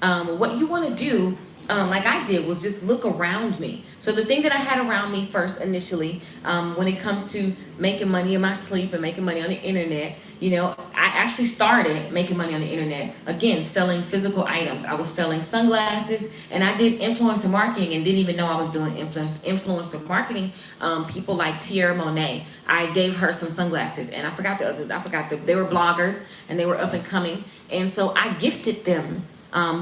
what you want to do, like I did, was just look around me. So the thing that I had around me first initially, when it comes to making money in my sleep and making money on the internet, I actually started making money on the internet, again, selling physical items. I was selling sunglasses, and I did influencer marketing and didn't even know I was doing influencer marketing. People like Tierra Monet, I gave her some sunglasses, and I forgot the others. They were bloggers and they were up and coming, and so I gifted them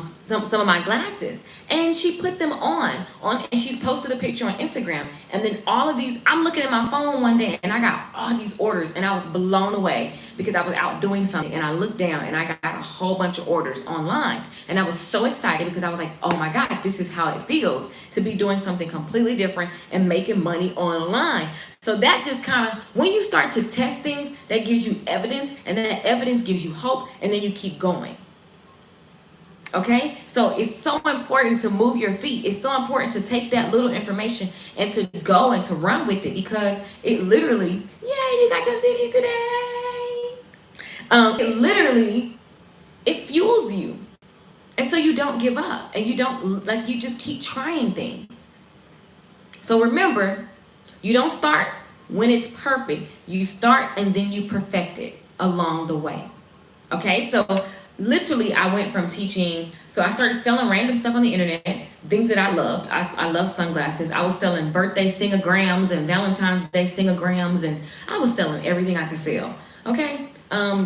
some of my glasses, and she put them on and she's posted a picture on Instagram. And then all of these, I'm looking at my phone one day and I got all these orders, and I was blown away because I was out doing something, and I looked down and I got a whole bunch of orders online, and I was so excited because I was like, oh my God, this is how it feels to be doing something completely different and making money online. So that just kind of, when you start to test things, that gives you evidence, and then that evidence gives you hope, and then you keep going. Okay, so it's so important to move your feet. It's so important to take that little information and to go and to run with it, because it literally, yeah, you got your CD today. It fuels you, and so you don't give up, and you just keep trying things. So remember, you don't start when it's perfect. You start and then you perfect it along the way. Okay, so literally I went from teaching, so I started selling random stuff on the internet, things that I loved. I love sunglasses. I was selling birthday singograms and Valentine's Day singograms, and I was selling everything I could sell. Okay,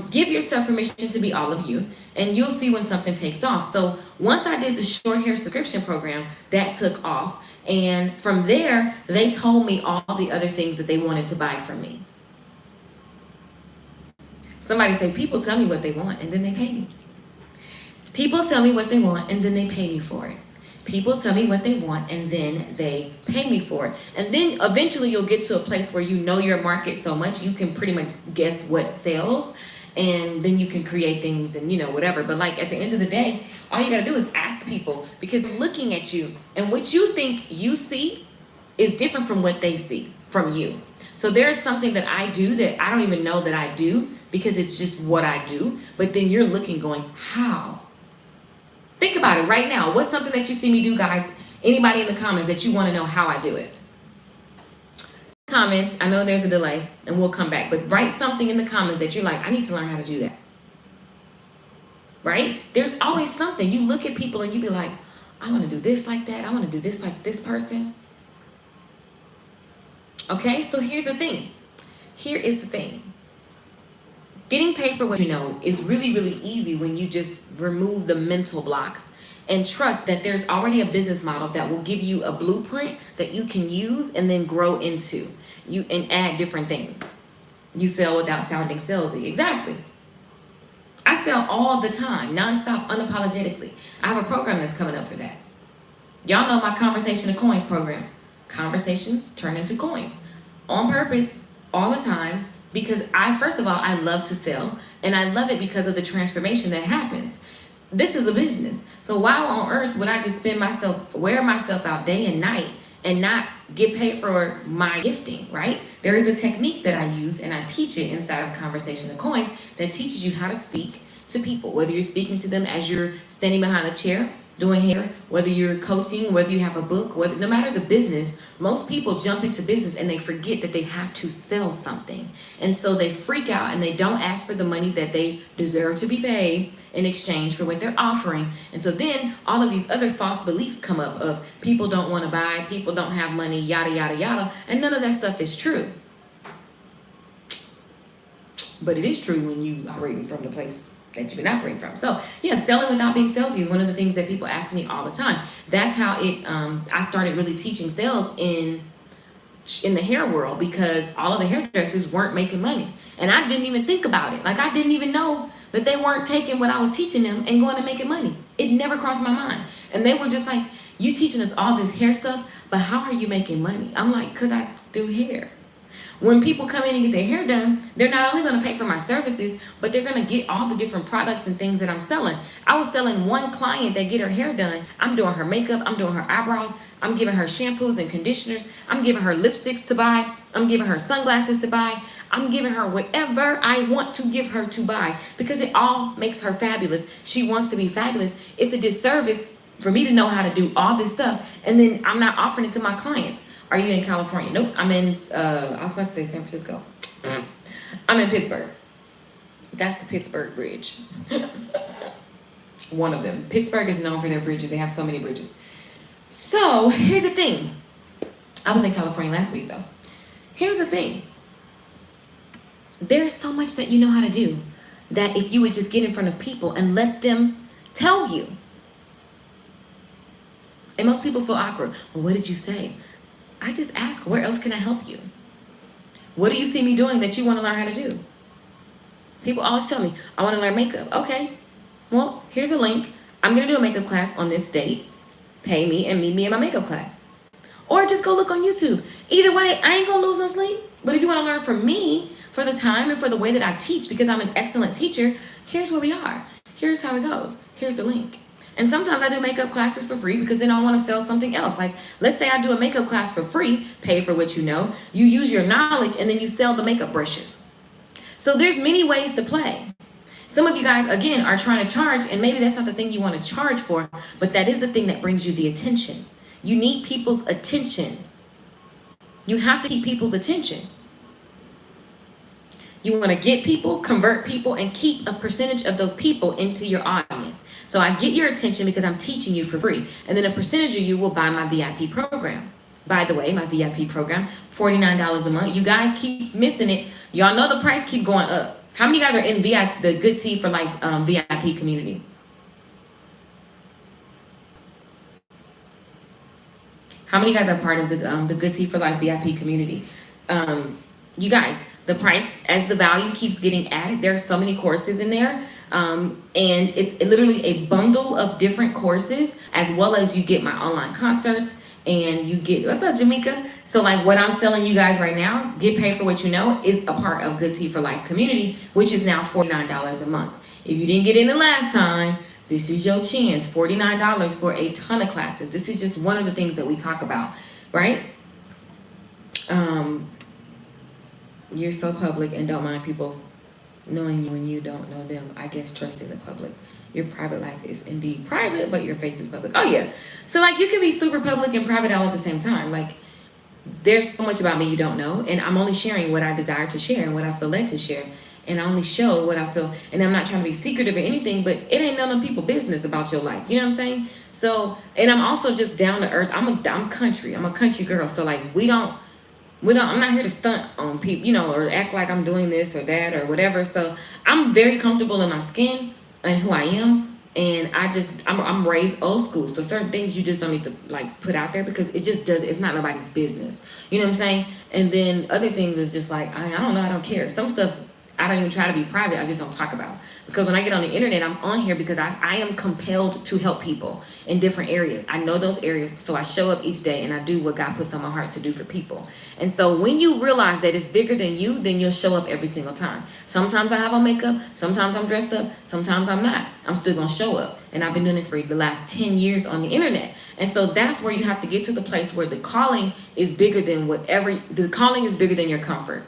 give yourself permission to be all of you, and you'll see when something takes off. So once I did the short hair subscription program, that took off, and from there they told me all the other things that they wanted to buy from me. Somebody say, people tell me what they want and then they pay me. People tell me what they want and then they pay me for it. People tell me what they want and then they pay me for it. And then eventually you'll get to a place where you know your market so much you can pretty much guess what sells, and then you can create things and whatever. But like at the end of the day, all you gotta do is ask people, because they're looking at you, and what you think you see is different from what they see from you. So there's something that I do that I don't even know that I do, because it's just what I do. But then you're looking going, how? Think about it right now. What's something that you see me do, guys? Anybody in the comments that you want to know how I do it? Comments, I know there's a delay and we'll come back, but write something in the comments that you're like, I need to learn how to do that. Right? There's always something. You look at people and you be like, I want to do this like that. I want to do this like this person. Okay, so here's the thing. Here is the thing. Getting paid for what you know is really, really easy when you just remove the mental blocks and trust that there's already a business model that will give you a blueprint that you can use and then grow into. And add different things. You sell without sounding salesy. Exactly. I sell all the time, nonstop, unapologetically. I have a program that's coming up for that. Y'all know my Conversation to Coins program. Conversations turn into coins. On purpose, all the time. Because first of all, I love to sell, and I love it because of the transformation that happens. This is a business. So why on earth would I just wear myself out day and night and not get paid for my gifting, right? There is a technique that I use, and I teach it inside of Conversation to Coins, that teaches you how to speak to people, whether you're speaking to them as you're standing behind a chair, doing hair, whether you're coaching, whether you have a book, no matter the business. Most people jump into business and they forget that they have to sell something. And so they freak out and they don't ask for the money that they deserve to be paid in exchange for what they're offering. And so then all of these other false beliefs come up of people don't want to buy, people don't have money, yada, yada, yada. And none of that stuff is true. But it is true when you operating from the place that you've been operating from. So yeah, selling without being salesy is one of the things that people ask me all the time. That's how I started really teaching sales in the hair world, because all of the hairdressers weren't making money. And I didn't even think about it. Like, I didn't even know that they weren't taking what I was teaching them and going and making money. It never crossed my mind. And they were just like, you teaching us all this hair stuff, but how are you making money? I'm like, because I do hair. When people come in and get their hair done, they're not only going to pay for my services, but they're going to get all the different products and things that I'm selling. I was selling one client that get her hair done. I'm doing her makeup. I'm doing her eyebrows. I'm giving her shampoos and conditioners. I'm giving her lipsticks to buy. I'm giving her sunglasses to buy. I'm giving her whatever I want to give her to buy because it all makes her fabulous. She wants to be fabulous. It's a disservice for me to know how to do all this stuff and then I'm not offering it to my clients. Are you in California? Nope. I'm in, I was about to say San Francisco. I'm in Pittsburgh. That's the Pittsburgh Bridge. One of them. Pittsburgh is known for their bridges. They have so many bridges. So here's the thing. I was in California last week though. Here's the thing. There's so much that you know how to do that if you would just get in front of people and let them tell you. And most people feel awkward. Well, what did you say? I just ask, where else can I help you? What do you see me doing that you want to learn how to do? People always tell me, I want to learn makeup. Okay, well, here's a link. I'm going to do a makeup class on this date. Pay me and meet me in my makeup class. Or just go look on YouTube. Either way, I ain't going to lose no sleep. But if you want to learn from me, for the time and for the way that I teach, because I'm an excellent teacher, here's where we are. Here's how it goes. Here's the link. And sometimes I do makeup classes for free because then I want to sell something else. Like, let's say I do a makeup class for free, pay for what you know. You use your knowledge and then you sell the makeup brushes. So there's many ways to play. Some of you guys, again, are trying to charge, and maybe that's not the thing you want to charge for, but that is the thing that brings you the attention. You need people's attention. You have to keep people's attention. You want to get people, convert people, and keep a percentage of those people into your audience. So I get your attention because I'm teaching you for free. And then a percentage of you will buy my VIP program. By the way, my VIP program, $49 a month. You guys keep missing it. Y'all know the price keep going up. How many guys are in VIP, the Good Tea for Life VIP community? How many guys are part of the Good Tea for Life VIP community? You guys, the price as the value keeps getting added. There are so many courses in there. And it's literally a bundle of different courses, as well as you get my online concerts and you get, what's up, Jamaica? So like what I'm selling you guys right now, Get Paid for What You Know, is a part of Good Tea for Life community, which is now $49 a month. If you didn't get in the last time, this is your chance. $49 for a ton of classes. This is just one of the things that we talk about, right? You're so public and don't mind people knowing you when you don't know them. I guess trusting the public. Your private life is indeed private, but your face is public. Oh yeah. So like you can be super public and private all at the same time. Like there's so much about me you don't know, and I'm only sharing what I desire to share and what I feel led to share. And I only show what I feel, and I'm not trying to be secretive or anything, but it ain't none of people's business about your life. You know what I'm saying? So, and I'm also just down to earth. I'm country. I'm a country girl. So like I'm not here to stunt on people, you know, or act like I'm doing this or that or whatever. So I'm very comfortable in my skin and who I am. And I'm raised old school. So certain things you just don't need to like put out there because it's not nobody's business. You know what I'm saying? And then other things is just like, I don't know. I don't care. Some stuff I don't even try to be private. I just don't talk about. Because when I get on the internet, I'm on here because I am compelled to help people in different areas. I know those areas, so I show up each day and I do what God puts on my heart to do for people. And so when you realize that it's bigger than you, then you'll show up every single time. Sometimes I have on makeup, sometimes I'm dressed up, sometimes I'm not. I'm still gonna show up. And I've been doing it for the last 10 years on the internet. And so that's where you have to get to the place where the calling is bigger than the calling is bigger than your comfort.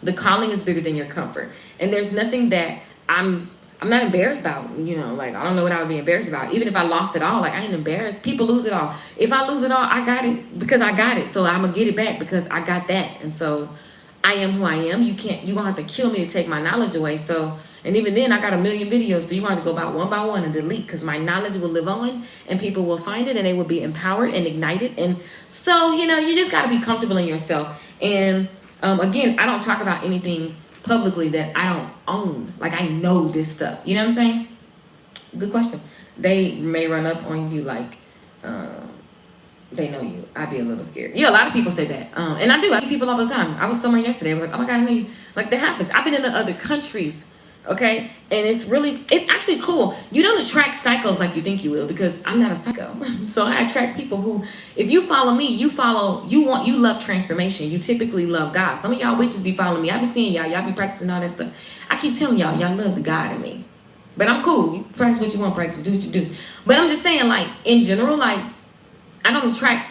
The calling is bigger than your comfort. And there's nothing that I'm not embarrassed about, you know, like, I don't know what I would be embarrassed about. Even if I lost it all, like, I ain't embarrassed. People lose it all. If I lose it all, I got it because I got it. So I'm going to get it back because I got that. And so I am who I am. You're going to have to kill me to take my knowledge away. So, and even then, I got 1 million videos. So you want to go by one and delete because my knowledge will live on and people will find it and they will be empowered and ignited. And so, you know, you just got to be comfortable in yourself. And again, I don't talk about anything publicly that I don't own. Like, I know this stuff. You know what I'm saying? Good question. They may run up on you like they know you. I'd be a little scared. Yeah, a lot of people say that. And I do. I meet people all the time. I was somewhere yesterday. I was like, oh my God, I know you. Like, that happens. I've been in the other countries. Okay? And it's actually cool. You don't attract psychos like you think you will because I'm not a psycho. So I attract people who, if you follow me, you love transformation. You typically love God. Some of y'all witches be following me. I be seeing y'all be practicing all that stuff. I keep telling y'all love the God in me. But I'm cool. You practice what you want to practice. Do what you do. But I'm just saying, like, in general, like, I don't attract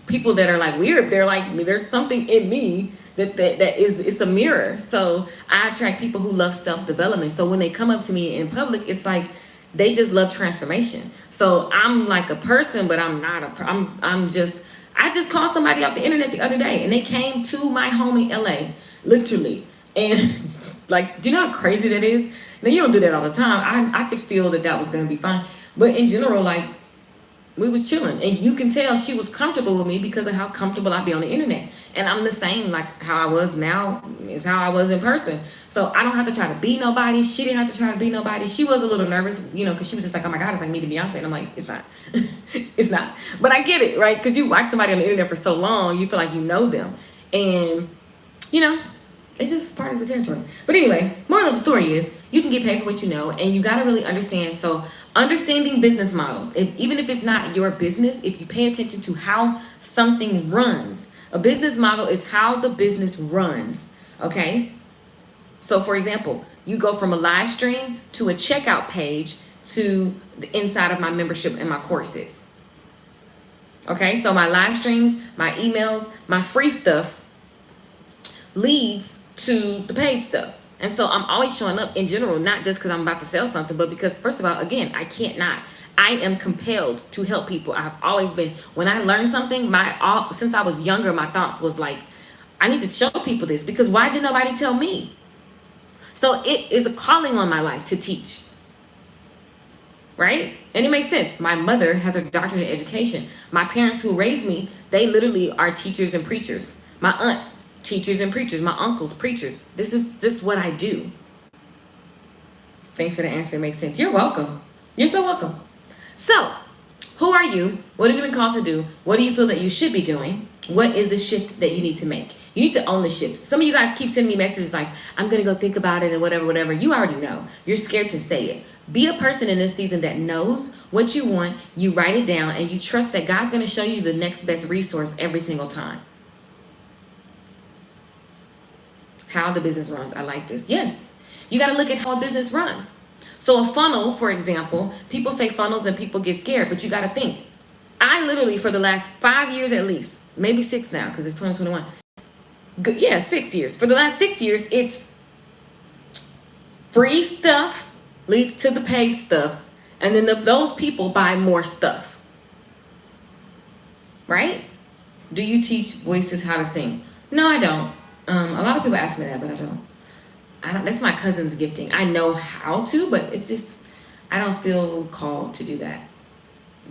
people that are like weird. They're like, there's something in me that is, it's a mirror. So I attract people who love self-development. So when they come up to me in public, it's like they just love transformation. So I'm like a person, but I'm not I'm just, I just called somebody off the internet the other day and they came to my home in LA, literally. And like, do you know how crazy that is? Now you don't do that all the time. I could feel that was going to be fine. But in general, like, we was chilling, and you can tell she was comfortable with me because of how comfortable I be on the internet. And I'm the same, like how I was now is how I was in person. So I don't have to try to be nobody. She didn't have to try to be nobody. She was a little nervous, you know, because she was just like, oh my God, it's like me to Beyonce. And I'm like, it's not. It's not. But I get it, right? Because you watch somebody on the internet for so long, you feel like you know them. And, you know, it's just part of the territory. But anyway, moral of the story is you can get paid for what you know, and you got to really understand. So understanding business models, even if it's not your business, if you pay attention to how something runs, a business model is how the business runs. Okay. So for example, you go from a live stream to a checkout page to the inside of my membership and my courses. Okay. So my live streams, my emails, my free stuff leads to the paid stuff. And so I'm always showing up in general, not just because I'm about to sell something, but because, first of all, again, I can't not. I am compelled to help people. I've always been. When I learned something, since I was younger, my thoughts was like, I need to show people this, because why did nobody tell me? So it is a calling on my life to teach. Right? And it makes sense. My mother has a doctorate in education. My parents who raised me, they literally are teachers and preachers. My aunt, teachers and preachers. My uncles, preachers. This is what I do. Thanks for the answer. It makes sense. You're welcome. You're so welcome. So, who are you? What have you been called to do? What do you feel that you should be doing? What is the shift that you need to make? You need to own the shift. Some of you guys keep sending me messages like, I'm going to go think about it and whatever. You already know. You're scared to say it. Be a person in this season that knows what you want. You write it down and you trust that God's going to show you the next best resource every single time. How the business runs. I like this. Yes. You got to look at how a business runs. So a funnel, for example, people say funnels and people get scared, but you got to think. I literally, for the last 5 years at least, maybe 6 now, because it's 2021. Yeah, 6 years. For the last 6 years, it's free stuff leads to the paid stuff. And then those people buy more stuff. Right? Do you teach voices how to sing? No, I don't. A lot of people ask me that, but I don't. That's my cousin's gifting. I know how to, but it's just, I don't feel called to do that.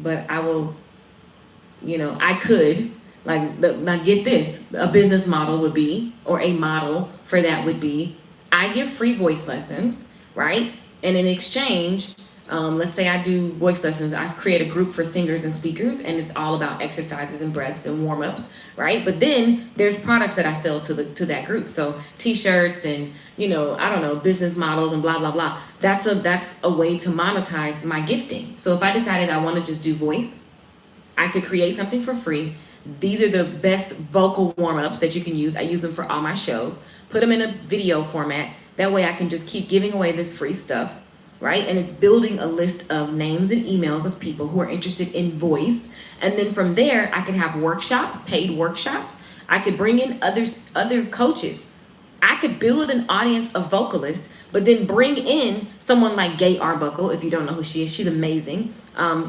But I will, I could, now get this, a business model would be, or a model for that would be, I give free voice lessons, right? And in exchange, let's say I do voice lessons, I create a group for singers and speakers, and it's all about exercises and breaths and warm-ups, right? But then there's products that I sell to that group. So t-shirts and, business models and blah, blah, blah. That's a way to monetize my gifting. So if I decided I want to just do voice, I could create something for free. These are the best vocal warm-ups that you can use. I use them for all my shows. Put them in a video format. That way I can just keep giving away this free stuff, right? And it's building a list of names and emails of people who are interested in voice. And then from there, I could have workshops, paid workshops. I could bring in other coaches. I could build an audience of vocalists, but then bring in someone like Gay Arbuckle. If you don't know who she is, she's amazing.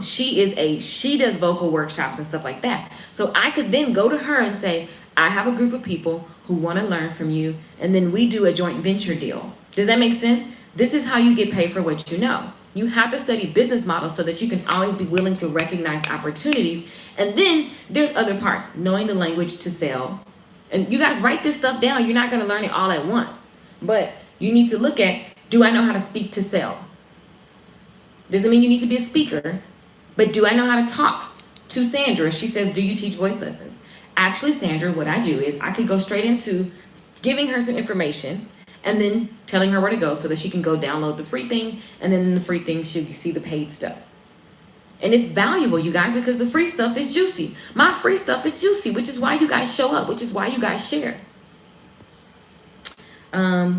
She does vocal workshops and stuff like that. So I could then go to her and say, I have a group of people who want to learn from you, and then we do a joint venture deal. Does that make sense? This is how you get paid for what you know. You have to study business models so that you can always be willing to recognize opportunities. And then there's other parts, knowing the language to sell. And you guys write this stuff down. You're not going to learn it all at once. But you need to look at, do I know how to speak to sell? Doesn't mean you need to be a speaker, but do I know how to talk to Sandra? She says, do you teach voice lessons? Actually, Sandra, what I do is I could go straight into giving her some information and then telling her where to go so that she can go download the free thing. And then in the free thing, she'll see the paid stuff. And it's valuable, you guys, because the free stuff is juicy. My free stuff is juicy, which is why you guys show up, which is why you guys share. Let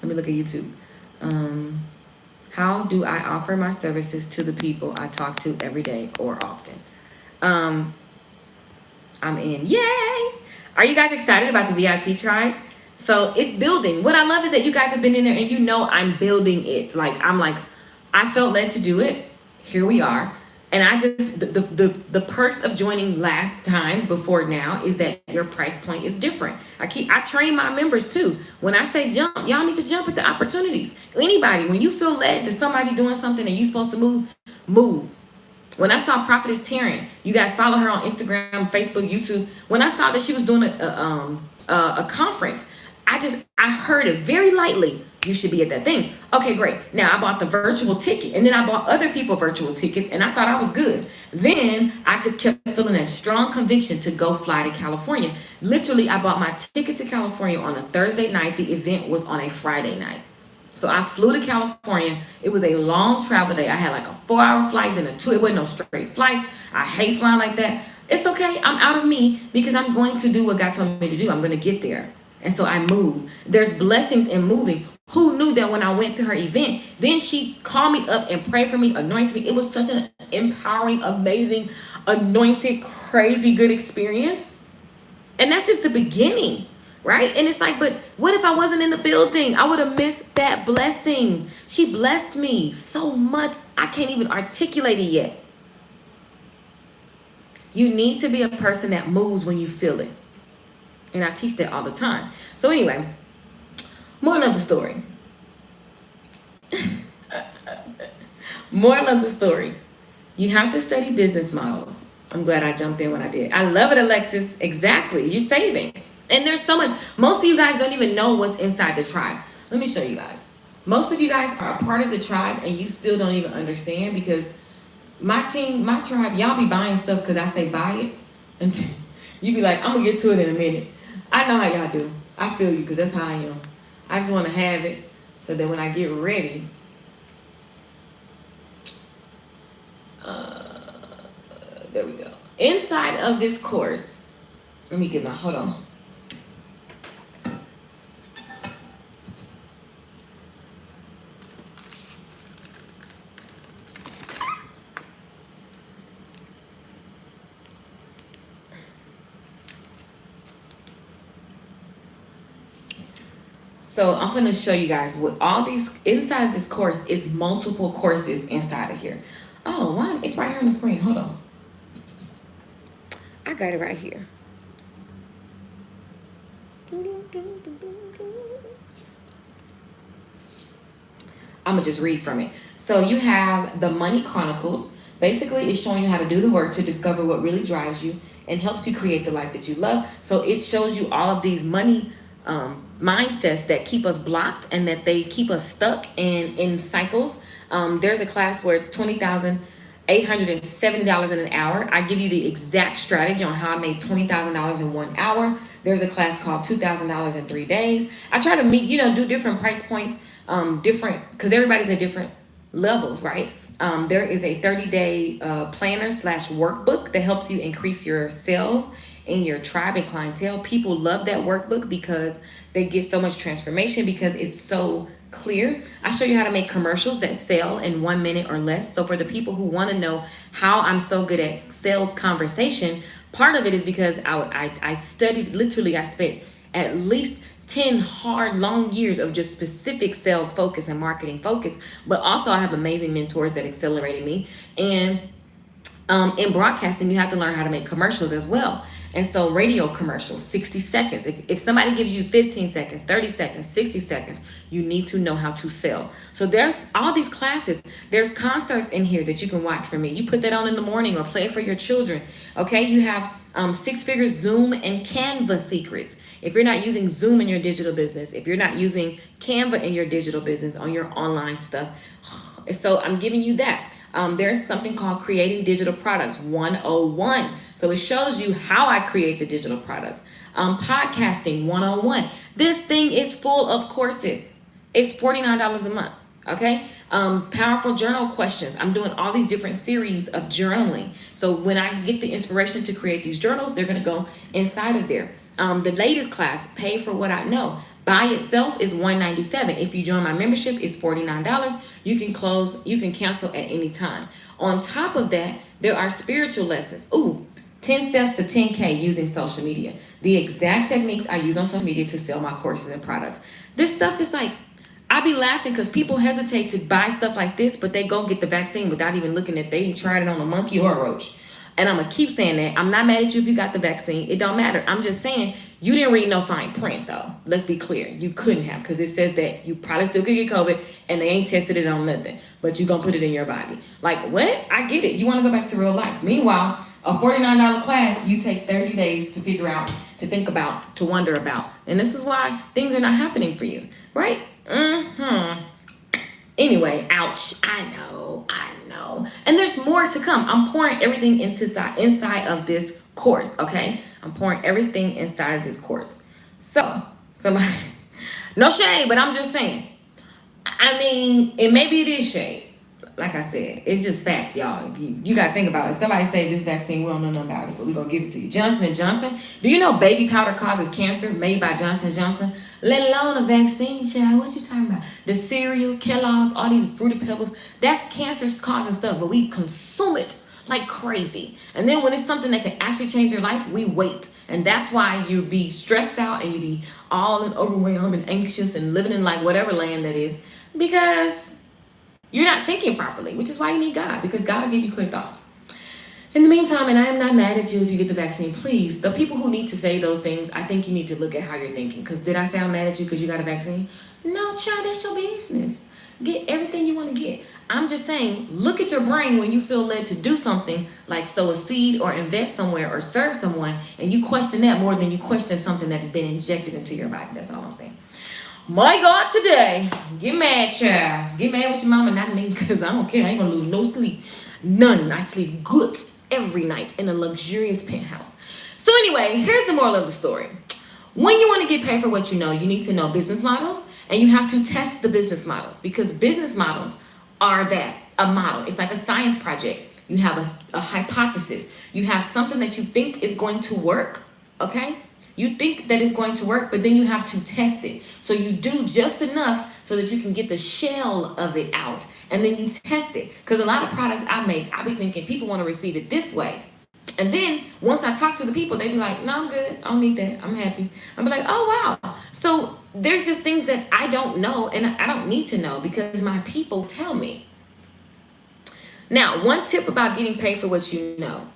me look at YouTube. How do I offer my services to the people I talk to every day or often? I'm in. Yay! Are you guys excited about the VIP tribe? So it's building. What I love is that you guys have been in there and you know I'm building it. I felt led to do it. Here we are. And I just the perks of joining last time before now is that your price point is different. I train my members too. When I say jump, y'all need to jump at the opportunities. Anybody, when you feel led to somebody doing something and you supposed to move, move. When I saw Prophetess Taryn, you guys follow her on Instagram, Facebook, YouTube. When I saw that she was doing a conference, I heard it very lightly. You should be at that thing. Okay, great. Now I bought the virtual ticket, and then I bought other people virtual tickets, and I thought I was good. Then I just kept feeling a strong conviction to go fly to California. Literally, I bought my ticket to California on a Thursday night. The event was on a Friday night. So I flew to California. It was a long travel day. I had like a 4-hour flight, then a 2. It wasn't no straight flights. I hate flying like that. It's okay. I'm out of me because I'm going to do what God told me to do. I'm going to get there. And so I move. There's blessings in moving. Who knew that when I went to her event, then she called me up and prayed for me, anointed me. It was such an empowering, amazing, anointed, crazy good experience. And that's just the beginning. Right? And it's like, but what if I wasn't in the building? I would have missed that blessing. She blessed me so much. I can't even articulate it yet. You need to be a person that moves when you feel it. And I teach that all the time. So anyway, moral of the story. Moral of the story. You have to study business models. I'm glad I jumped in when I did. I love it, Alexis. Exactly. You're saving. And there's so much. Most of you guys don't even know what's inside the tribe. Let me show you guys. Most of you guys are a part of the tribe and you still don't even understand because my team, my tribe, y'all be buying stuff because I say buy it. And you be like, I'm going to get to it in a minute. I know how y'all do. I feel you because that's how I am. I just want to have it so that when I get ready, there we go. Inside of this course, let me get my, hold on. So I'm going to show you guys what all these, inside of this course is multiple courses inside of here. Oh, wow, it's right here on the screen. Hold on. I got it right here. I'm going to just read from it. So you have the Money Chronicles. Basically, it's showing you how to do the work to discover what really drives you and helps you create the life that you love. So it shows you all of these money mindsets that keep us blocked and that they keep us stuck in cycles. There's a class where it's $20,870 in an hour. I give you the exact strategy on how I made $20,000 in 1 hour. There's a class called $2,000 in 3 days. I try to meet, do different price points, different, because everybody's at different levels, right? There is a 30-day planner / workbook that helps you increase your sales in your tribe and clientele. People love that workbook because they get so much transformation because it's so clear. I show you how to make commercials that sell in 1 minute or less. So for the people who want to know how I'm so good at sales conversation, part of it is because I studied, literally I spent at least 10 hard, long years of just specific sales focus and marketing focus. But also I have amazing mentors that accelerated me. And in broadcasting, you have to learn how to make commercials as well. And so radio commercials, 60 seconds. If somebody gives you 15 seconds, 30 seconds, 60 seconds, you need to know how to sell. So there's all these classes. There's concerts in here that you can watch for me. You put that on in the morning or play it for your children. Okay, you have 6-figure Zoom and Canva secrets. If you're not using Zoom in your digital business, if you're not using Canva in your digital business on your online stuff, so I'm giving you that. There's something called Creating Digital Products 101. So it shows you how I create the digital products. Podcasting 101. This thing is full of courses. It's $49 a month. Okay. Powerful journal questions. I'm doing all these different series of journaling. So when I get the inspiration to create these journals, they're going to go inside of there. The latest class, Pay for What I Know. By itself is $197. If you join my membership, it's $49. You can cancel at any time. On top of that, there are spiritual lessons. Ooh, 10 steps to 10K using social media. The exact techniques I use on social media to sell my courses and products. This stuff is like, I be laughing because people hesitate to buy stuff like this, but they go get the vaccine without even looking at they ain't tried it on a monkey or a roach. And I'm going to keep saying that. I'm not mad at you if you got the vaccine. It don't matter. I'm just saying you didn't read no fine print, though. Let's be clear. You couldn't have, because it says that you probably still could get COVID and they ain't tested it on nothing, but you going to put it in your body. Like, what? I get it. You want to go back to real life. Meanwhile, a $49 class, you take 30 days to figure out, to think about, to wonder about. And this is why things are not happening for you, right? Anyway, ouch. I know. And there's more to come. I'm pouring everything inside of this course, okay? I'm pouring everything inside of this course. So, somebody, no shade, but I'm just saying. I mean, maybe it is shade. Like I said, it's just facts, y'all. You got to think about it. Somebody say this vaccine, we don't know nothing about it, but we're going to give it to you. Johnson & Johnson. Do you know baby powder causes cancer made by Johnson & Johnson? Let alone a vaccine, child. What you talking about? The cereal, Kellogg's, all these Fruity Pebbles. That's cancer-causing stuff, but we consume it like crazy. And then when it's something that can actually change your life, we wait. And that's why you be stressed out and you be all overwhelmed and anxious and living in like whatever land that is, because you're not thinking properly, which is why you need God, because God will give you clear thoughts. In the meantime, and I am not mad at you if you get the vaccine, please, the people who need to say those things, I think you need to look at how you're thinking. Because did I sound mad at you because you got a vaccine? No, child, that's your business. Get everything you want to get. I'm just saying, look at your brain when you feel led to do something like sow a seed or invest somewhere or serve someone, and you question that more than you question something that has been injected into your body. That's all I'm saying. My God, today, get mad, child. Get mad with your mama, not me, because I don't care. I ain't going to lose no sleep. None. I sleep good every night in a luxurious penthouse. So anyway, here's the moral of the story. When you want to get paid for what you know, you need to know business models, and you have to test the business models, because business models are that, a model. It's like a science project. You have a hypothesis. You have something that you think is going to work, okay? You think that it's going to work, but then you have to test it. So you do just enough so that you can get the shell of it out, and then you test it. Because a lot of products I make, I be thinking people want to receive it this way. And then once I talk to the people, they be like, no, I'm good. I don't need that. I'm happy. I'm like, oh, wow. So there's just things that I don't know, and I don't need to know because my people tell me. Now, one tip about getting paid for what you know,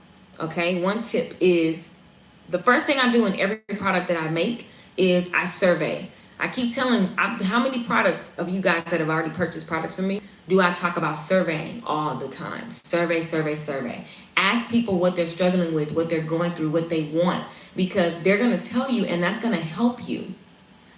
okay? One tip is, the first thing I do in every product that I make is I survey. I keep telling, how many products of you guys that have already purchased products from me do I talk about surveying all the time? Survey. Ask people what they're struggling with, what they're going through, what they want, because they're going to tell you, and that's going to help you.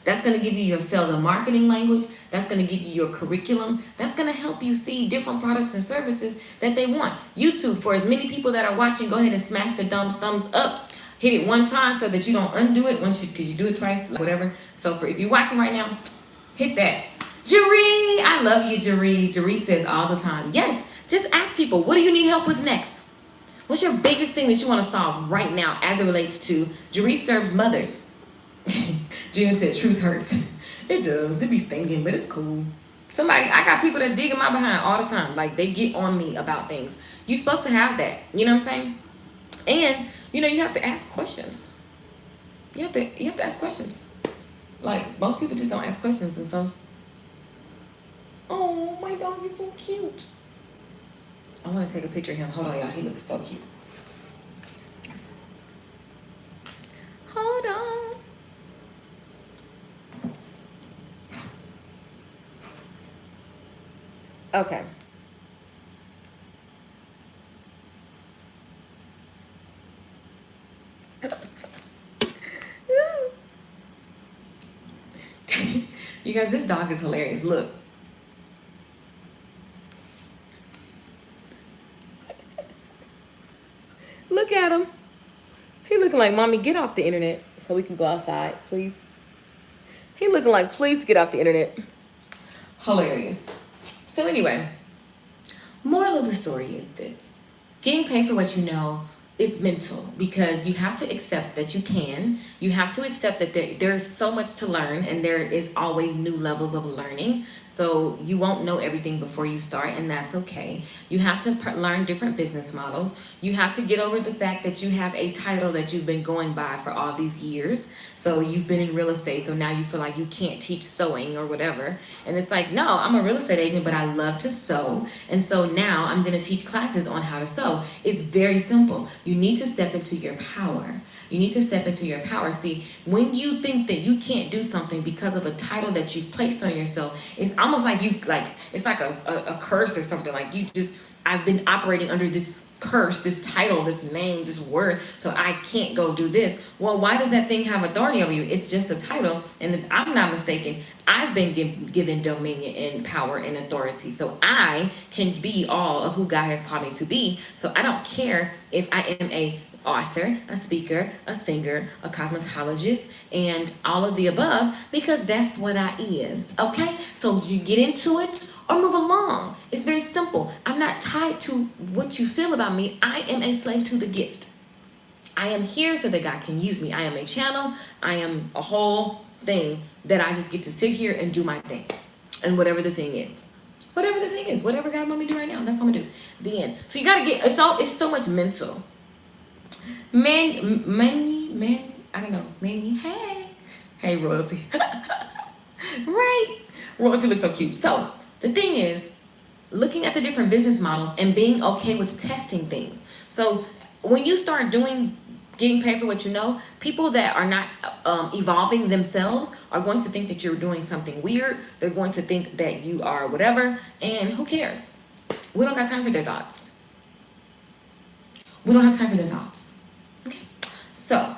That's going to give you your sales and marketing language. That's going to give you your curriculum. That's going to help you see different products and services that they want. YouTube, for as many people that are watching, go ahead and smash the thumbs up. Hit it one time so that you don't undo it once because you do it twice, like whatever. So if you're watching right now, hit that. Jeree, I love you, Jeree. Jeree says all the time, yes, just ask people, what do you need help with next? What's your biggest thing that you want to solve right now as it relates to, Jeree serves mothers. Gina said, truth hurts. It does. It be stinging, but it's cool. I got people that dig in my behind all the time. Like, they get on me about things. You're supposed to have that. You know what I'm saying? And, you have to ask questions. You have to ask questions. Like, most people just don't ask questions. And so, oh, my dog is so cute. I want to take a picture of him. Hold on, y'all. He looks so cute. Hold on. Okay. You guys, this dog is hilarious. Look. Look at him. He looking like, Mommy, get off the internet so we can go outside, please. He looking like, please get off the internet. Hilarious. So anyway, moral of the story is this. Getting paid for what you know it's mental, because you have to accept that you can. You have to accept that there's so much to learn, and there is always new levels of learning. So you won't know everything before you start, and that's okay. You have to learn different business models. You have to get over the fact that you have a title that you've been going by for all these years. So you've been in real estate, so now you feel like you can't teach sewing or whatever. And it's like, no, I'm a real estate agent, but I love to sew. And so now I'm going to teach classes on how to sew. It's very simple. You need to step into your power. You need to step into your power. See, when you think that you can't do something because of a title that you've placed on yourself, it's almost like it's like a curse or something. Like I've been operating under this curse, this title, this name, this word, so I can't go do this. Well, why does that thing have authority over you? It's just a title. And if I'm not mistaken, I've been given dominion and power and authority. So I can be all of who God has called me to be. So I don't care if I am a author, a speaker, a singer, a cosmetologist, and all of the above, because that's what I is. Okay? So you get into it or move along. It's very simple. I'm not tied to what you feel about me. I am a slave to the gift. I am here so that God can use me. I am a channel. I am a whole thing that I just get to sit here and do my thing. And whatever the thing is. Whatever the thing is. Whatever God wants me to do right now, that's what I'm going to do. The end. So you got to get, it's so much mental. I don't know. Hey, Royalty. Right? Royalty looks so cute. So the thing is, looking at the different business models and being okay with testing things. So when you start getting paid for what you know, people that are not evolving themselves are going to think that you're doing something weird. They're going to think that you are whatever, and who cares? We don't got time for their thoughts. We don't have time for their thoughts. Okay, so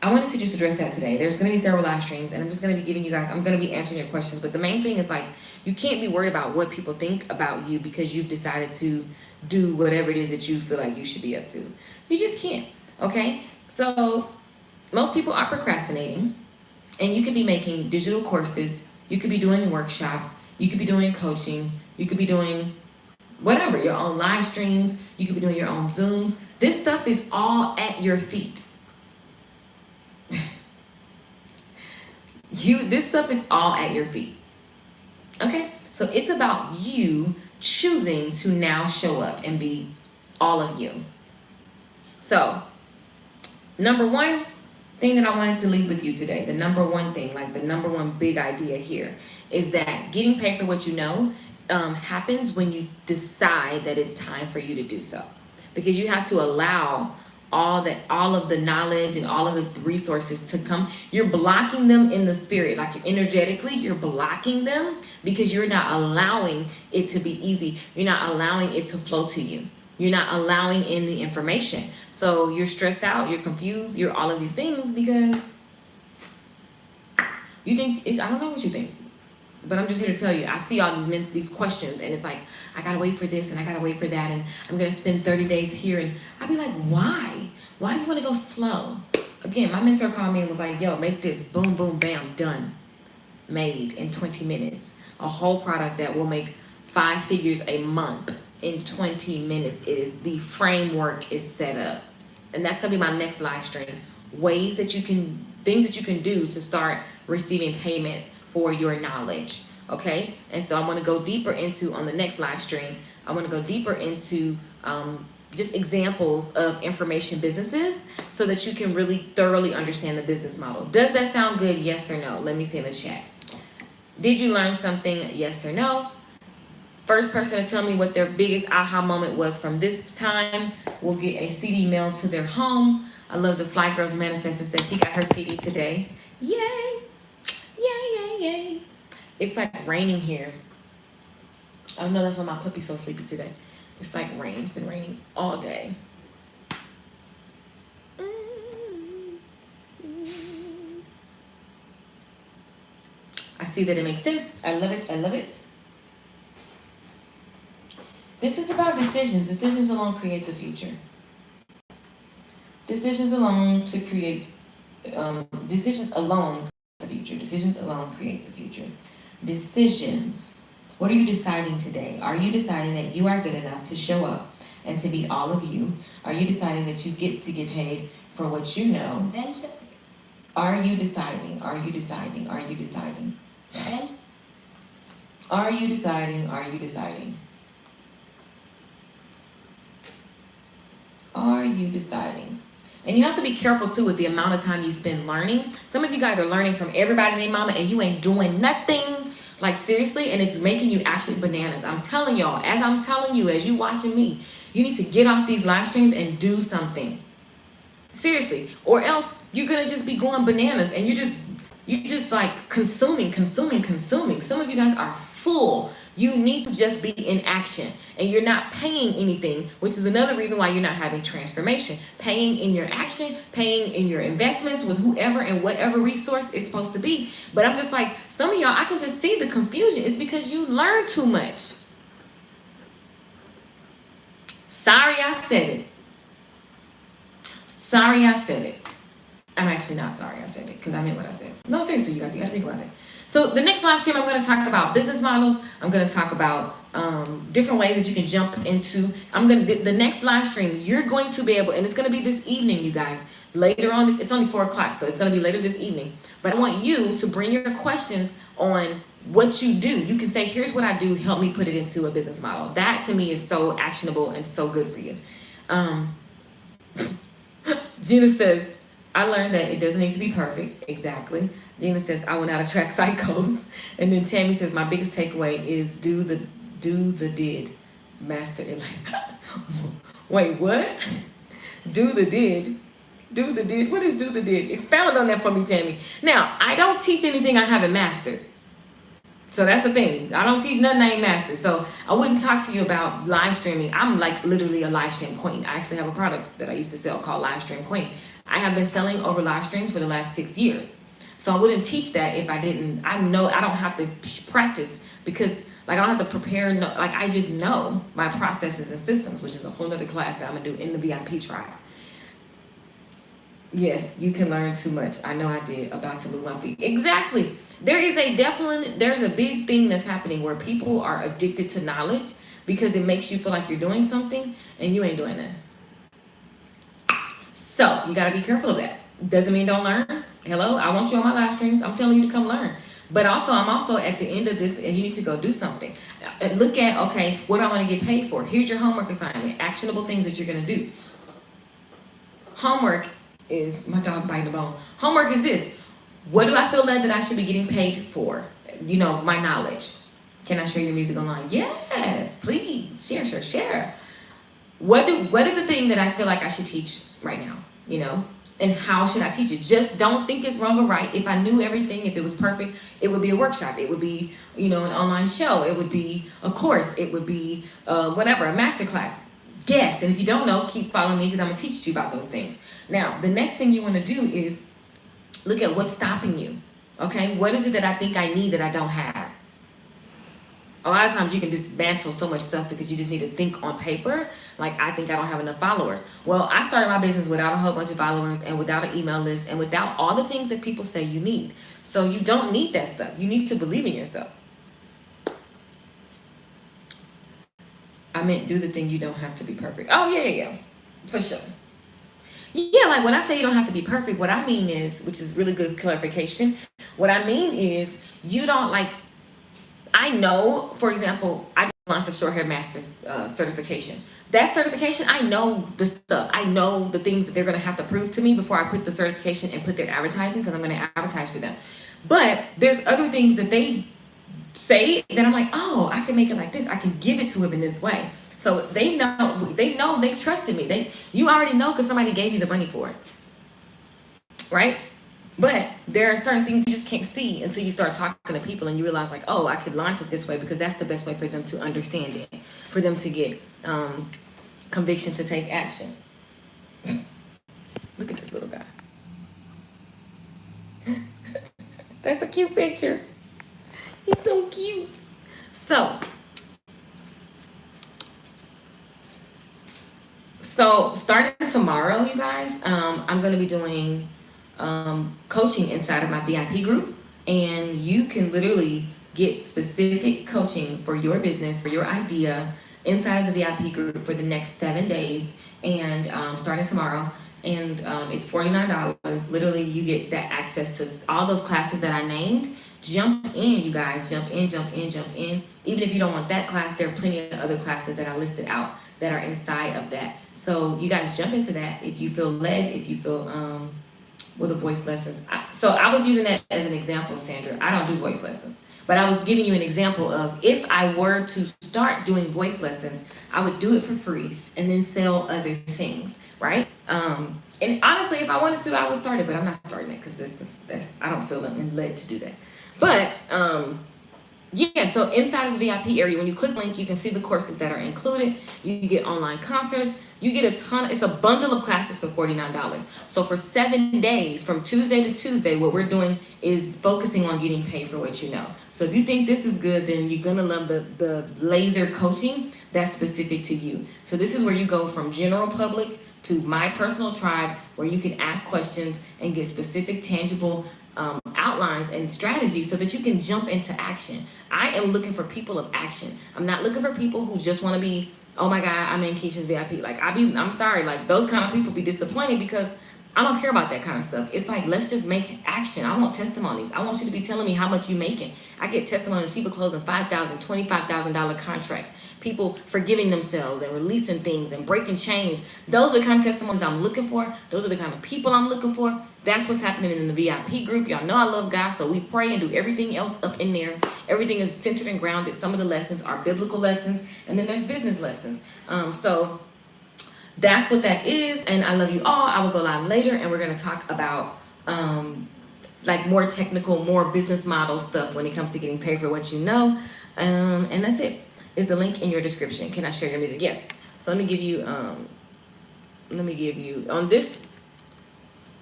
I wanted to just address that today. There's going to be several live streams, and I'm just going to be giving you guys, I'm going to be answering your questions, but the main thing is, like, you can't be worried about what people think about you because you've decided to do whatever it is that you feel like you should be up to. You just can't, okay? So most people are procrastinating, and you could be making digital courses, you could be doing workshops, you could be doing coaching, you could be doing whatever, your own live streams, you could be doing your own Zooms. This stuff is all at your feet. This stuff is all at your feet. Okay? So it's about you choosing to now show up and be all of you. So, number one thing that I wanted to leave with you today, the number one thing, like the number one big idea here, is that getting paid for what you know happens when you decide that it's time for you to do so. Because you have to allow all of the knowledge and all of the resources to come. You're blocking them in the spirit, like energetically, you're blocking them because you're not allowing it to be easy. You're not allowing it to flow to you. You're not allowing in the information. So you're stressed out, you're confused, you're all of these things because you think I don't know what you think. But I'm just here to tell you, I see all these questions, and it's like, I gotta wait for this, and I gotta wait for that, and I'm gonna spend 30 days here, and I'd be like, why? Why do you wanna go slow? Again, my mentor called me and was like, yo, make this, boom, boom, bam, done. Made in 20 minutes. A whole product that will make 5 figures a month in 20 minutes. The framework is set up. And that's gonna be my next live stream. Things that you can do to start receiving payments for your knowledge, okay? And so I want to go deeper into, on the next live stream, I want to go deeper into just examples of information businesses so that you can really thoroughly understand the business model. Does that sound good? Yes or no? Let me see in the chat. Did you learn something? Yes or no? First person to tell me what their biggest aha moment was from this time will get a CD mailed to their home. I love the Fly Girls Manifest and said she got her CD today. Yay! Yay. It's like raining here. I don't know, that's why my puppy's so sleepy today. It's like rain. It's been raining all day. I see that it makes sense. I love it. I love it. This is about decisions. Decisions alone create the future. Decisions alone create the future. Decisions alone create the future. Decisions. What are you deciding today? Are you deciding that you are good enough to show up and to be all of you? Are you deciding that you get to get paid for what you know? And Are you deciding? Are you deciding? Are you deciding? and Are you deciding? Are you deciding? Are you deciding? And you have to be careful too with the amount of time you spend learning. Some of you guys are learning from everybody and their mama and you ain't doing nothing. Like seriously, and it's making you actually bananas. I'm telling y'all, as I'm telling you, as you watching me, you need to get off these live streams and do something. Seriously. Or else you're gonna just be going bananas and you're just like consuming. Some of you guys are full. You need to just be in action and you're not paying anything, which is another reason why you're not having transformation. Paying in your action, paying in your investments with whoever and whatever resource it's supposed to be. But I'm just like, some of y'all, I can just see the confusion. It's because you learn too much. Sorry I said it. Sorry I said it. I'm actually not sorry I said it because I meant what I said. No, seriously, you guys, you gotta think about it. So the next live stream, I'm going to talk about business models. I'm going to talk about different ways that you can jump into. The next live stream, you're going to be able, and it's going to be this evening, you guys. Later on, it's only 4 o'clock, so it's going to be later this evening. But I want you to bring your questions on what you do. You can say, here's what I do, help me put it into a business model. That to me is so actionable and so good for you. Gina says, I learned that it doesn't need to be perfect. Exactly. Gina says, I will not attract psychos. And then Tammy says, my biggest takeaway is do the did. Master it. Wait, what? Do the did. Do the did. What is do the did? Expound on that for me, Tammy. Now, I don't teach anything I haven't mastered. So that's the thing. I don't teach nothing I ain't mastered. So I wouldn't talk to you about live streaming. I'm like literally a live stream queen. I actually have a product that I used to sell called Live Stream Queen. I have been selling over live streams for the last 6 years. So I wouldn't teach that if I didn't. I know I don't have to practice because like I don't have to prepare. No, like I just know my processes and systems, which is a whole other class that I'm gonna do in the VIP tribe. Yes, you can learn too much. I know I did. About to move my feet. Exactly. There's a big thing that's happening where people are addicted to knowledge because it makes you feel like you're doing something and you ain't doing that. So you gotta be careful of that. Doesn't mean don't learn. Hello, I want you on my live streams. I'm telling you to come learn. But also, I'm also at the end of this, and you need to go do something. Look at, okay, what I want to get paid for. Here's your homework assignment. Actionable things that you're gonna do. Homework is, my dog biting the bone. Homework is this. What do I feel that I should be getting paid for? You know, my knowledge. Can I share your music online? Yes, please. Share. What is the thing that I feel like I should teach right now? You know? And how should I teach it? Just don't think it's wrong or right. If I knew everything, if it was perfect, it would be a workshop. It would be, you know, an online show. It would be a course. It would be whatever, a masterclass. Guess. And if you don't know, keep following me because I'm going to teach you about those things. Now, the next thing you want to do is look at what's stopping you. Okay? What is it that I think I need that I don't have? A lot of times you can dismantle so much stuff because you just need to think on paper. Like, I think I don't have enough followers. Well, I started my business without a whole bunch of followers and without an email list and without all the things that people say you need. So you don't need that stuff. You need to believe in yourself. I meant do the thing you don't have to be perfect. Oh, yeah. For sure. Yeah, like when I say you don't have to be perfect, what I mean is, which is really good clarification, what I mean is you don't like, I know, for example, I just launched a short hair master certification. That certification, I know the stuff. I know the things that they're going to have to prove to me before I put the certification and put their advertising because I'm going to advertise for them. But there's other things that they say that I'm like, oh, I can make it like this. I can give it to him in this way. So they trusted me. You already know because somebody gave you the money for it. Right? But there are certain things you just can't see until you start talking to people and you realize like, oh, I could launch it this way because that's the best way for them to understand it, for them to get conviction to take action. Look at this little guy. That's a cute picture. He's so cute. So starting tomorrow, you guys, I'm going to be doing coaching inside of my VIP group, and you can literally get specific coaching for your business, for your idea, inside of the VIP group for the next 7 days, and starting tomorrow. And it's $49. Literally, you get that access to all those classes that I named. Jump in, you guys. Jump in, jump in, jump in. Even if you don't want that class, there are plenty of other classes that I listed out that are inside of that. So you guys jump into that if you feel led, if you feel with the voice lessons. So I was using that as an example, Sandra. I don't do voice lessons. But I was giving you an example of if I were to start doing voice lessons, I would do it for free and then sell other things, right? And honestly, if I wanted to, I would start it, but I'm not starting it because I don't feel led to do that. But yeah, so inside of the VIP area, when you click the link, you can see the courses that are included. You get online concerts. You get a ton. It's a bundle of classes for $49. So for 7 days, from Tuesday to Tuesday, what we're doing is focusing on getting paid for what you know. So if you think this is good, then you're going to love the laser coaching that's specific to you. So this is where you go from general public to my personal tribe, where you can ask questions and get specific, tangible outlines and strategies so that you can jump into action. I am looking for people of action. I'm not looking for people who just want to be, oh my God, I'm in Keisha's VIP. Like I'm sorry, like those kind of people be disappointed because I don't care about that kind of stuff. It's like, let's just make action. I want testimonies. I want you to be telling me how much you're making. I get testimonies, people closing $5,000, $25,000 contracts, people forgiving themselves and releasing things and breaking chains. Those are the kind of testimonies I'm looking for. Those are the kind of people I'm looking for. That's what's happening in the VIP group. Y'all know I love God, so we pray and do everything else up in there. Everything is centered and grounded. Some of the lessons are biblical lessons, and then there's business lessons. So that's what that is, and I love you all. I will go live later, and we're going to talk about like more technical, more business model stuff when it comes to getting paid for what you know. And that's it. Is the link in your description. Can I share your music? Yes. So let me give you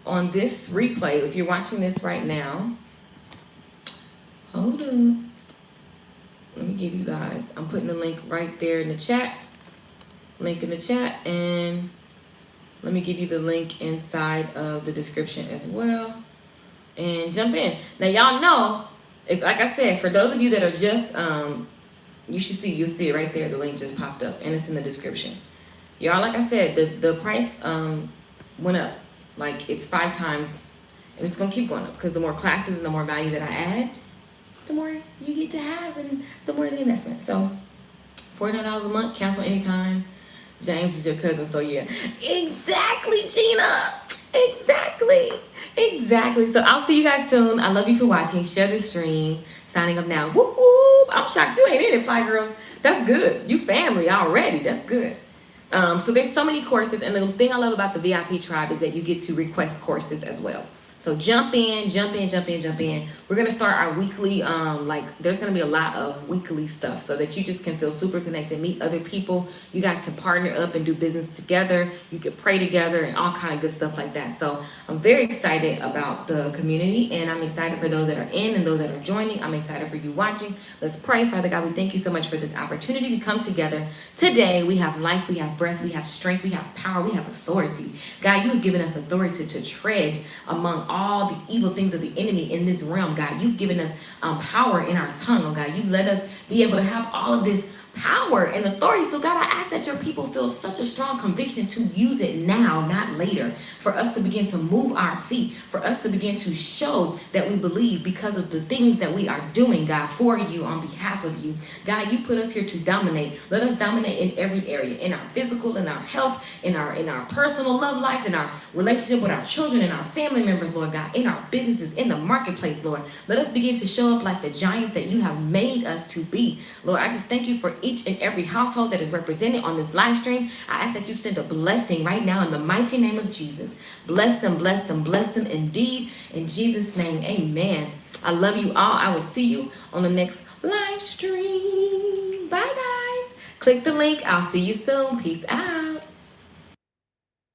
on this replay, if you're watching this right now, hold up. Let me give you guys, I'm putting the link right there in the chat. Link in the chat, and let me give you the link inside of the description as well. And jump in. Now y'all know, if like I said, for those of you that are just you'll see it right there. The link just popped up and it's in the description. Y'all, like I said, the price went up. Like it's 5 times, and it's gonna keep going up because the more classes and the more value that I add, the more you get to have and the more the investment. So $49 a month, cancel anytime. James is your cousin, so yeah. Exactly, Gina. Exactly. So I'll see you guys soon. I love you for watching. Share the stream. Signing up now. Whoop whoop. I'm shocked you ain't in it, Fly Girls. That's good. You family already. That's good. So there's so many courses, and the thing I love about the VIP tribe is that you get to request courses as well. So jump in. We're going to start our weekly, there's going to be a lot of weekly stuff so that you just can feel super connected, meet other people. You guys can partner up and do business together. You can pray together and all kind of good stuff like that. So I'm very excited about the community, and I'm excited for those that are in and those that are joining. I'm excited for you watching. Let's pray. Father God, we thank you so much for this opportunity to come together today. We have life, we have breath, we have strength, we have power, we have authority. God, you have given us authority to tread among all the evil things of the enemy in this realm. God, you've given us power in our tongue. Oh God, you've let us be able to have all of this power and authority. So God, I ask that your people feel such a strong conviction to use it now, not later, for us to begin to move our feet, for us to begin to show that we believe because of the things that we are doing, God, for you, on behalf of you. God, you put us here to dominate. Let us dominate in every area, in our physical, in our health, in our personal love life, in our relationship with our children and our family members, Lord God, in our businesses, in the marketplace, Lord. Let us begin to show up like the giants that you have made us to be. Lord, I just thank you for each and every household that is represented on this live stream. I ask that you send a blessing right now in the mighty name of Jesus. Bless them indeed. In Jesus' name, amen. I love you all. I will see you on the next live stream. Bye, guys. Click the link. I'll see you soon. Peace out.